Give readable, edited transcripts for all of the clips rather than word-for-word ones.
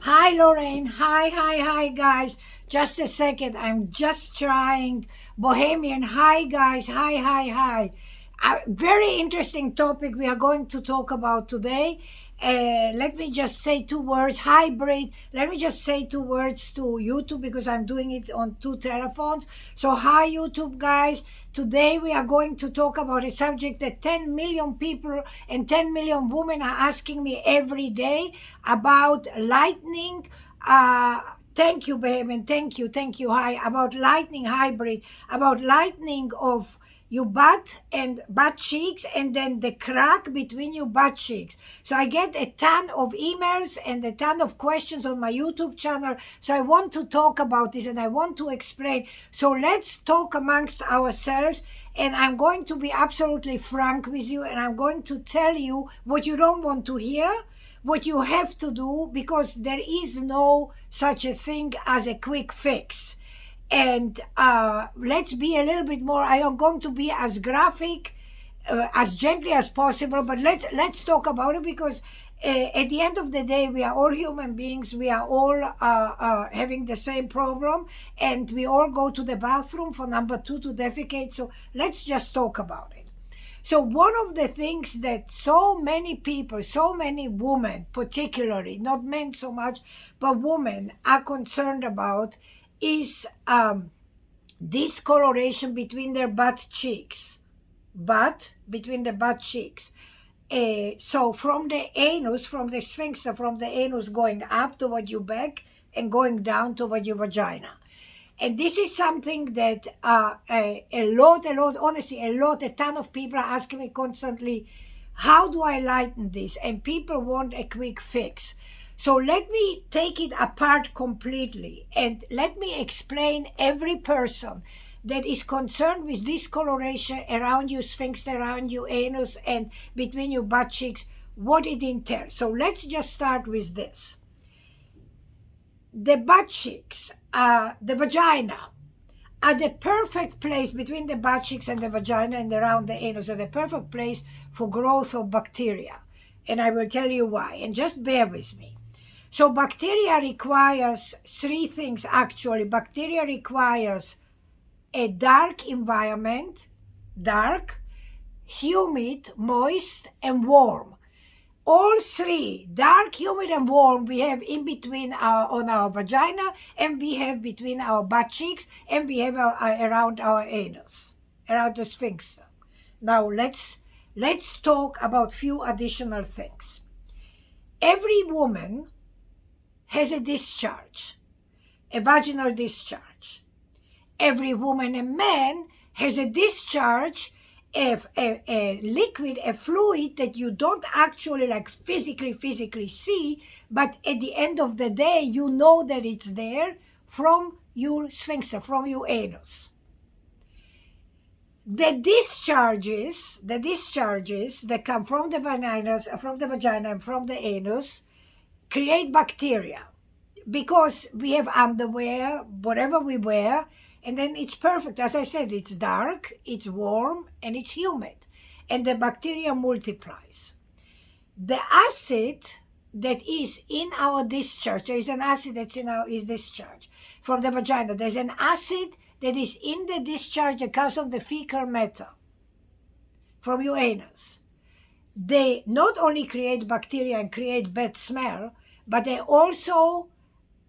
Hi, Lorraine. Hi, guys. Just a second. I'm just trying Bohemian. Hi, guys. Hi. Very interesting topic we are going to talk about today. Let me just say two words. Hybrid. Let me just say two words to YouTube because I'm doing it on two telephones. So, hi, YouTube guys. Today we are going to talk about a subject that 10 million people and 10 million women are asking me every day about lightning. Thank you, Bohemian. Thank you. Hi. About lightning hybrid, about lightning of your butt and butt cheeks, and then the crack between your butt cheeks. So I get a ton of emails and a ton of questions on my YouTube channel. So I want to talk about this and I want to explain. So let's talk amongst ourselves. And I'm going to be absolutely frank with you, and I'm going to tell you what you don't want to hear, what you have to do, because there is no such a thing as a quick fix. And let's be a little bit more, I am going to be as graphic, as gently as possible, but let's talk about it, because at the end of the day, we are all human beings. We are all having the same problem, and we all go to the bathroom for number 2 to defecate. So let's just talk about it. So one of the things that so many people, so many women particularly, not men so much, but women are concerned about is discoloration between their butt cheeks. Between the butt cheeks. So from the anus, from the sphincter, from the anus going up toward your back and going down toward your vagina. And this is something that a ton of people are asking me constantly, how do I lighten this? And people want a quick fix. So let me take it apart completely and let me explain every person that is concerned with discoloration around your sphincter, around your anus, and between your butt cheeks, what it entails. So let's just start with this. The butt cheeks, the vagina, are the perfect place between the butt cheeks and the vagina and around the anus, are the perfect place for growth of bacteria. And I will tell you why. And just bear with me. So bacteria requires 3 things actually. Bacteria requires a dark environment, dark, humid, moist, and warm. All 3, dark, humid, and warm, we have in between on our vagina, and we have between our butt cheeks, and we have around our anus, around the sphincter. Now let's talk about few additional things. Every woman has a discharge, a vaginal discharge. Every woman and man has a discharge, a liquid, a fluid that you don't actually like physically see, but at the end of the day, you know that it's there from your sphincter, from your anus. The discharges that come from the vagina and from the anus create bacteria, because we have underwear, whatever we wear, and then it's perfect. As I said, it's dark, it's warm, and it's humid, and the bacteria multiplies. The acid that is in our discharge, there is an acid that's in our discharge from the vagina. There's an acid that is in the discharge that comes from the fecal matter from your anus. They not only create bacteria and create bad smell, but they also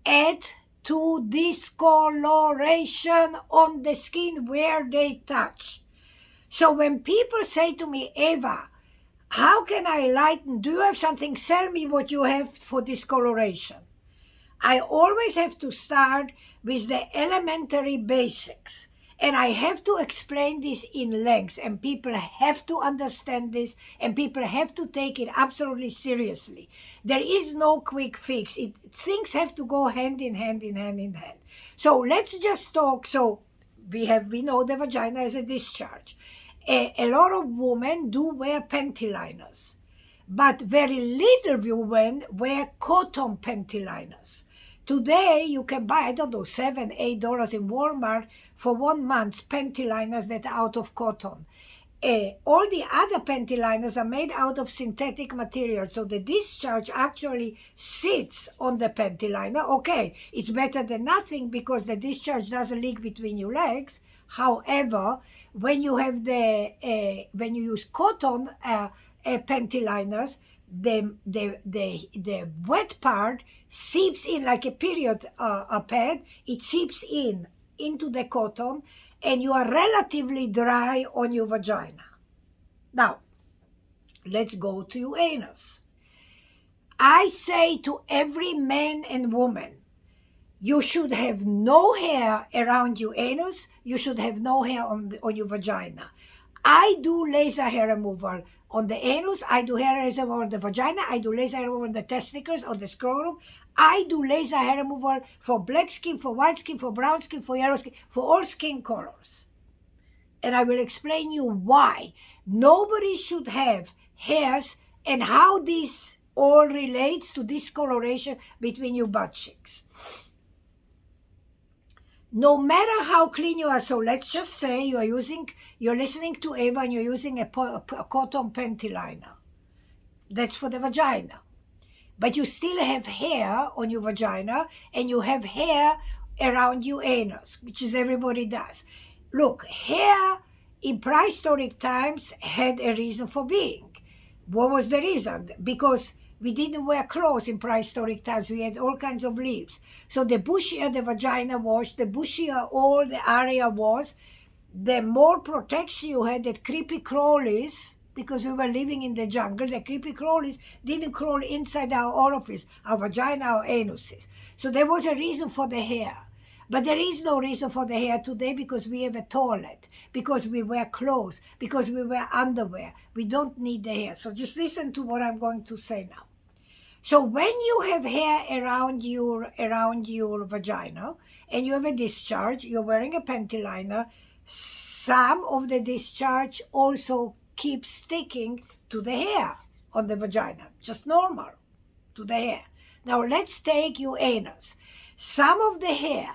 add to discoloration on the skin where they touch. So when people say to me, Eva, how can I lighten? Do you have something? Sell me what you have for discoloration. I always have to start with the elementary basics. And I have to explain this in length, and people have to understand this, and people have to take it absolutely seriously. There is no quick fix. Things have to go hand in hand. So let's just talk. So we know the vagina is a discharge. A lot of women do wear panty liners, but very little women wear cotton panty liners. Today, you can buy, I don't know, $7, $8 in Walmart for 1 month's panty liners that are out of cotton. all the other panty liners are made out of synthetic material, so the discharge actually sits on the panty liner. Okay, it's better than nothing because the discharge doesn't leak between your legs. However, when you have when you use cotton panty liners, the wet part seeps in like a period a pad. It seeps into the cotton, and you are relatively dry on your vagina. Now, let's go to your anus. I say to every man and woman, you should have no hair around your anus. You should have no hair on your vagina. I do laser hair removal on the anus. I do hair removal on the vagina. I do laser hair removal on the testicles, on the scrotum. I do laser hair removal for black skin, for white skin, for brown skin, for yellow skin, for all skin colors. And I will explain you why. Nobody should have hairs and how this all relates to discoloration between your butt cheeks. No matter how clean you are, so let's just say you're listening to Eva and you're using a cotton panty liner. That's for the vagina. But you still have hair on your vagina and you have hair around your anus, which is everybody does. Look, hair in prehistoric times had a reason for being. What was the reason? Because we didn't wear clothes in prehistoric times. We had all kinds of leaves. So the bushier the vagina was, the bushier all the area was, the more protection you had. That creepy crawlies, because we were living in the jungle, the creepy crawlies didn't crawl inside our orifice, our vagina, our anuses. So there was a reason for the hair. But there is no reason for the hair today because we have a toilet, because we wear clothes, because we wear underwear. We don't need the hair. So just listen to what I'm going to say now. So when you have hair around your vagina and you have a discharge, you're wearing a panty liner, some of the discharge also keeps sticking to the hair on the vagina, just normal to the hair. Now let's take your anus. Some of the hair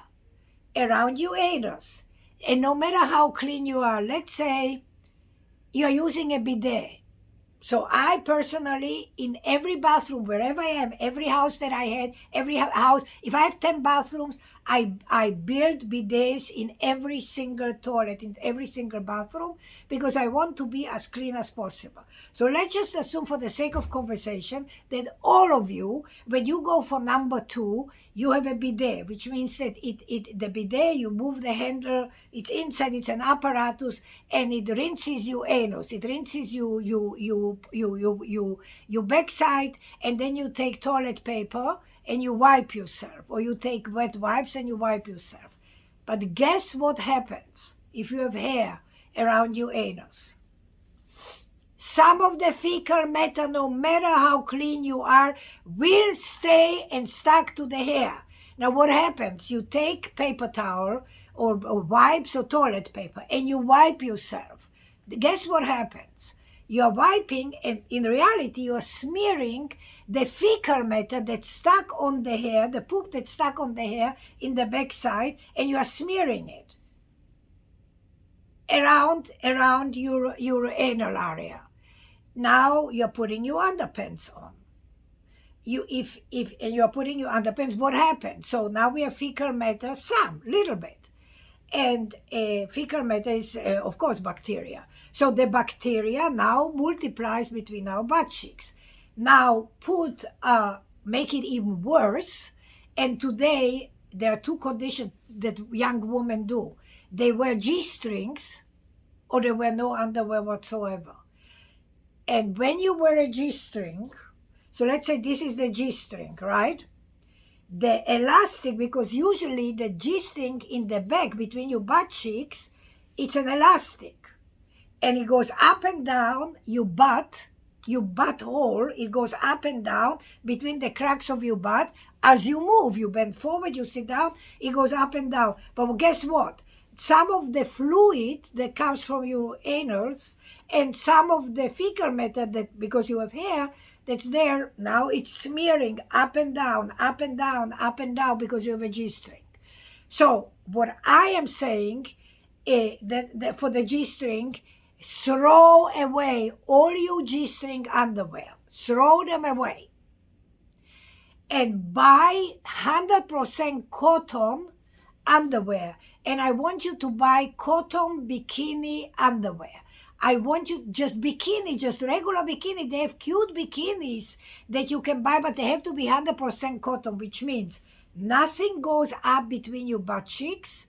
around your anus, and no matter how clean you are, let's say you're using a bidet. So I personally, in every bathroom, wherever I am, every house that I had, every house, if I have 10 bathrooms, I build bidets in every single toilet, in every single bathroom, because I want to be as clean as possible. So let's just assume for the sake of conversation that all of you, when you go for number 2, you have a bidet, which means that the bidet, you move the handle, it's inside, it's an apparatus, and it rinses your anus, it rinses your backside, and then you take toilet paper and you wipe yourself, or you take wet wipes and you wipe yourself. But guess what happens if you have hair around your anus? Some of the fecal matter, no matter how clean you are, will stay and stuck to the hair. Now what happens? You take paper towel or wipes or toilet paper and you wipe yourself. Guess what happens? You're wiping, and in reality you're smearing the fecal matter that's stuck on the hair, the poop that's stuck on the hair in the backside, and you are smearing it around your anal area. Now you're putting your underpants on. If you're putting your underpants, what happens? So now we have fecal matter, some, little bit. And fecal matter is, of course, bacteria. So the bacteria now multiplies between our butt cheeks. Now make it even worse. And today, there are 2 conditions that young women do. They wear G-strings or they wear no underwear whatsoever. And when you wear a G-string, so let's say this is the G-string, right? The elastic, because usually the G-string in the back between your butt cheeks, it's an elastic. And it goes up and down your butt hole, it goes up and down between the cracks of your butt. As you move, you bend forward, you sit down, it goes up and down. But guess what? Some of the fluid that comes from your anus and some of the fecal matter, that because you have hair, that's there, now it's smearing up and down, up and down, up and down because you have a G-string. So what I am saying that for the G-string, throw away all your G-string underwear. Throw them away. And buy 100% cotton underwear. And I want you to buy cotton bikini underwear. I want you just bikini, just regular bikini. They have cute bikinis that you can buy, but they have to be 100% cotton, which means nothing goes up between your butt cheeks.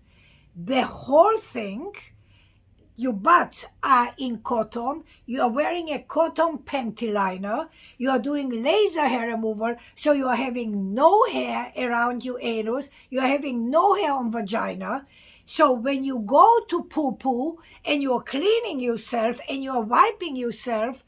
The whole thing, your butts are in cotton, you are wearing a cotton panty liner, you are doing laser hair removal, so you are having no hair around your anus, you are having no hair on vagina. So when you go to poo-poo and you are cleaning yourself and you are wiping yourself,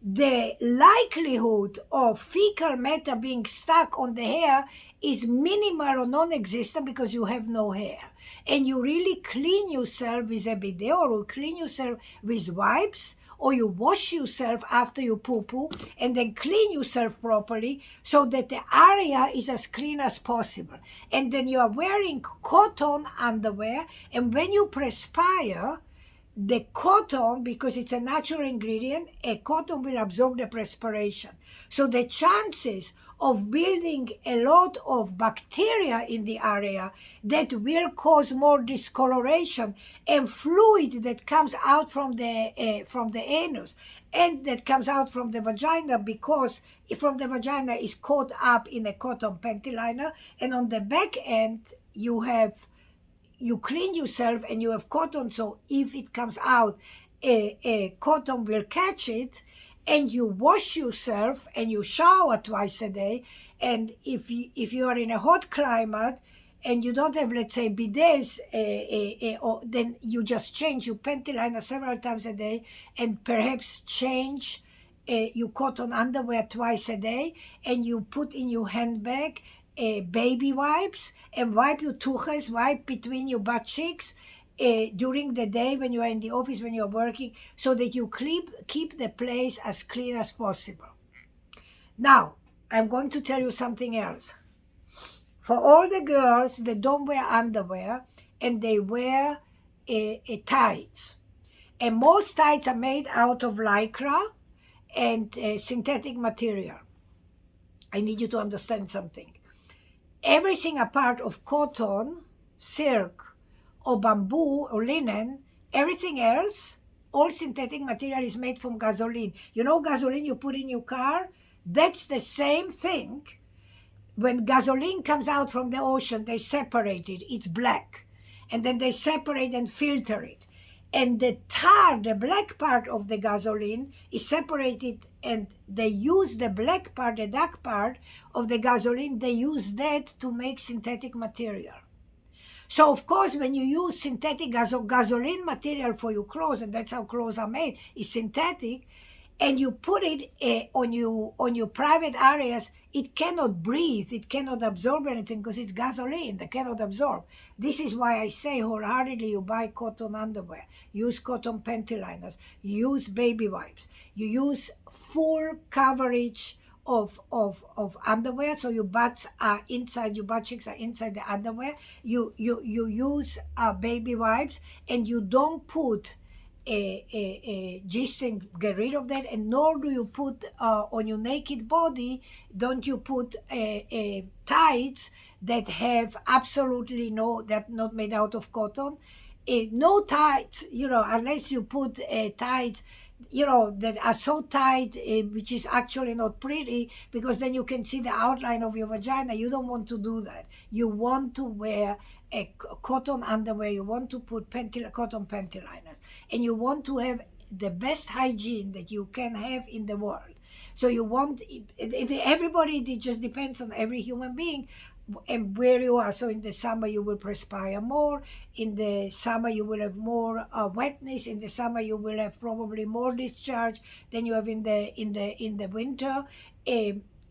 the likelihood of fecal matter being stuck on the hair is minimal or non-existent because you have no hair. And you really clean yourself with a bidet, or you clean yourself with wipes, or you wash yourself after you poo-poo and then clean yourself properly so that the area is as clean as possible. And then you are wearing cotton underwear, and when you perspire, the cotton, because it's a natural ingredient, a cotton will absorb the perspiration. So the chances of building a lot of bacteria in the area that will cause more discoloration and fluid that comes out from the anus and that comes out from the vagina, because from the vagina is caught up in a cotton panty liner, and on the back end you clean yourself and you have cotton, so if it comes out, a cotton will catch it, and you wash yourself and you shower twice a day. And if you are in a hot climate and you don't have, let's say, bidets, then you just change your panty liner several times a day, and perhaps change your cotton underwear twice a day, and you put in your handbag baby wipes, and wipe your tuchas, wipe between your butt cheeks during the day when you are in the office, when you're working, so that you keep the place as clean as possible. Now, I'm going to tell you something else. For all the girls that don't wear underwear and they wear tights, and most tights are made out of lycra and synthetic material. I need you to understand something. Everything apart of cotton, silk, or bamboo, or linen, everything else, all synthetic material is made from gasoline. You know gasoline you put in your car? That's the same thing. When gasoline comes out from the ocean, they separate it. It's black. And then they separate and filter it. And the tar, the black part of the gasoline, is separated, and they use the black part, the dark part of the gasoline, they use that to make synthetic material. So, of course, when you use synthetic gasoline material for your clothes, and that's how clothes are made, is synthetic, and you put it on your private areas, it cannot breathe, it cannot absorb anything because it's gasoline, they cannot absorb. This is why I say wholeheartedly you buy cotton underwear, use cotton panty liners, use baby wipes, you use full coverage of underwear, so your butts are inside, your butt cheeks are inside the underwear. You use baby wipes, and you don't put a G-string, get rid of that, and nor do you put on your naked body, don't you put tights that have absolutely no, that not made out of cotton. No tights, unless you put tights, that are so tight, which is actually not pretty, because then you can see the outline of your vagina. You don't want to do that. You want to wear a cotton underwear, you want to put cotton panty liners, and you want to have the best hygiene that you can have in the world. So you want, everybody, it just depends on every human being and where you are. So in the summer you will perspire more, in the summer you will have more wetness, in the summer you will have probably more discharge than you have in the winter.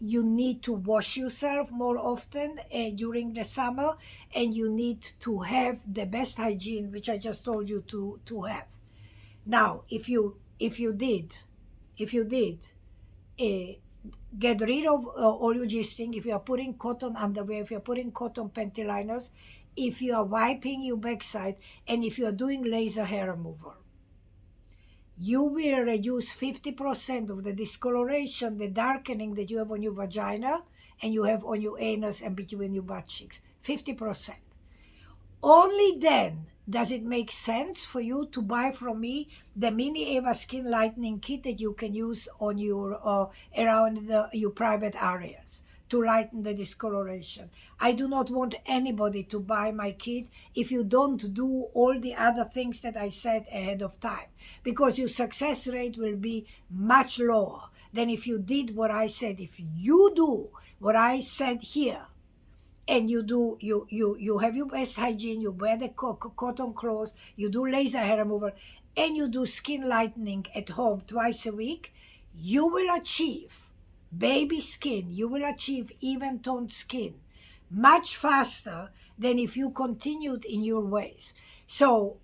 You need to wash yourself more often during the summer, and you need to have the best hygiene, which I just told you to have. Now, if you did get rid of all your G-string, if you are putting cotton underwear, if you are putting cotton panty liners, if you are wiping your backside, and if you are doing laser hair removal, you will reduce 50% of the discoloration, the darkening that you have on your vagina and you have on your anus and between your butt cheeks. 50%. Only then does it make sense for you to buy from me the Mini Eva Skin Lightening Kit that you can use on your around your private areas to lighten the discoloration. I do not want anybody to buy my kit if you don't do all the other things that I said ahead of time, because your success rate will be much lower than if you did what I said. If you do what I said here, and you have your best hygiene, you wear the cotton clothes, you do laser hair removal, and you do skin lightening at home twice a week, you will achieve baby skin, you will achieve even toned skin much faster than if you continued in your ways. So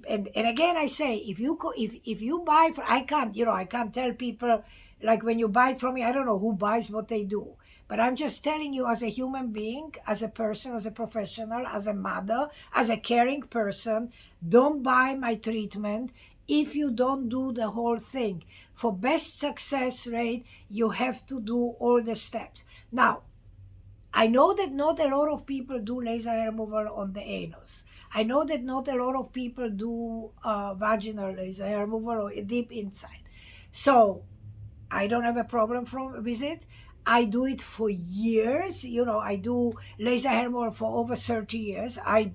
and again I say, if you buy for, I can't tell people, like when you buy from me, I don't know who buys what they do. But I'm just telling you, as a human being, as a person, as a professional, as a mother, as a caring person, don't buy my treatment if you don't do the whole thing. For best success rate, you have to do all the steps. Now, I know that not a lot of people do laser hair removal on the anus. I know that not a lot of people do vaginal laser hair removal or deep inside. So I don't have a problem with it. I do it for years. I do laser hair removal for over 30 years. I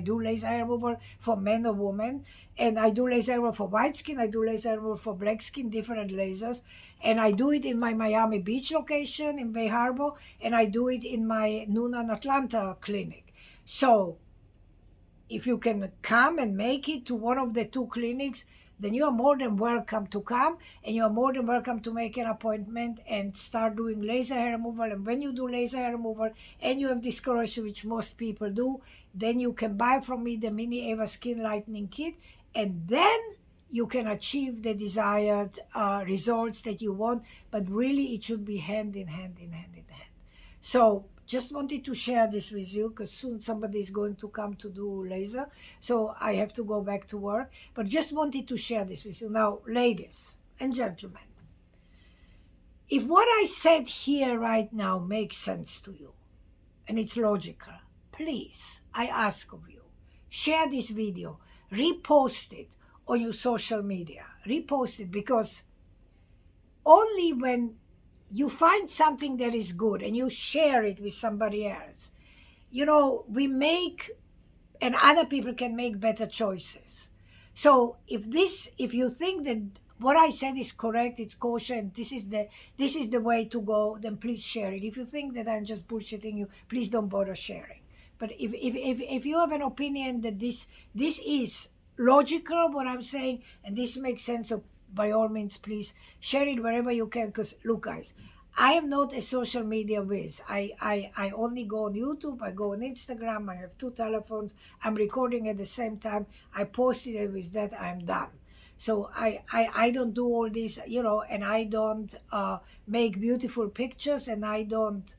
do laser hair removal for men or women. And I do laser hair removal for white skin. I do laser hair removal for black skin, different lasers. And I do it in my Miami Beach location in Bay Harbor. And I do it in my Noonan Atlanta clinic. So if you can come and make it to one of the two clinics, then you are more than welcome to come, and you are more than welcome to make an appointment and start doing laser hair removal. And when you do laser hair removal and you have discoloration, which most people do, then you can buy from me the Mini Eva Skin Lightening Kit, and then you can achieve the desired results that you want. But really, it should be hand in hand, in hand in hand. So just wanted to share this with you, because soon somebody is going to come to do laser, so I have to go back to work. But just wanted to share this with you. Now, ladies and gentlemen, if what I said here right now makes sense to you and it's logical, please, I ask of you, share this video, repost it on your social media, repost it, because only when you find something that is good and you share it with somebody else, we make, and other people can make better choices. So if you think that what I said is correct, it's kosher, and this is the way to go, then please share it. If you think that I'm just bullshitting you, please don't bother sharing. But if you have an opinion that this is logical, what I'm saying, and this makes sense, so by all means, please share it wherever you can. Because look, guys, I am not a social media whiz. I only go on YouTube, I go on Instagram, I have 2 telephones, I'm recording at the same time, I post it, and with that I'm done. So I don't do all this, and I don't make beautiful pictures, and I don't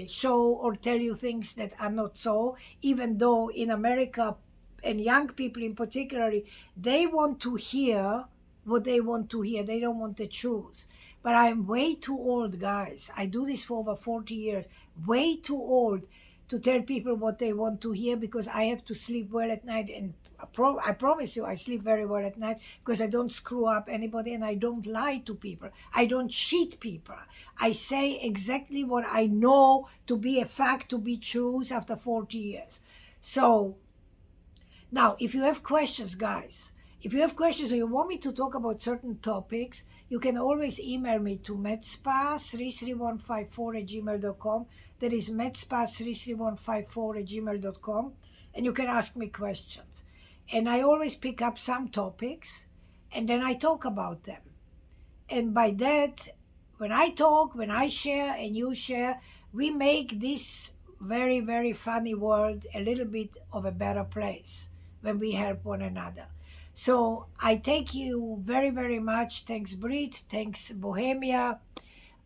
show or tell you things that are not so, even though in America, and young people in particular, they want to hear what they want to hear. They don't want the truth. But I'm way too old, guys. I do this for over 40 years. Way too old to tell people what they want to hear, because I have to sleep well at night. And I promise you, I sleep very well at night, because I don't screw up anybody, and I don't lie to people. I don't cheat people. I say exactly what I know to be a fact, to be truth after 40 years. So now, if you have questions, guys, if you have questions or you want me to talk about certain topics, you can always email me to medspa33154@gmail.com. That is medspa33154@gmail.com. And you can ask me questions. And I always pick up some topics, and then I talk about them. And by that, when I talk, when I share and you share, we make this very, very funny world a little bit of a better place when we help one another. So I thank you very, very much. Thanks, Brit. Thanks, Bohemia.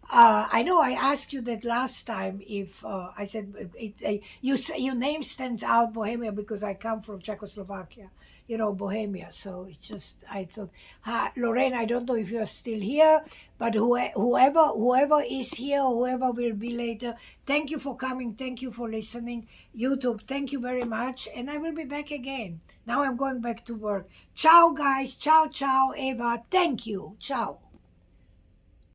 I know I asked you that last time. If I said your name stands out, Bohemia, because I come from Czechoslovakia, Bohemia. So it's just I thought, Lorraine, I don't know if you're still here, but whoever is here, whoever will be later, thank you for coming, thank you for listening. YouTube, thank you very much, and I will be back again. Now I'm going back to work. Ciao, guys. Ciao, ciao, Eva. Thank you. Ciao.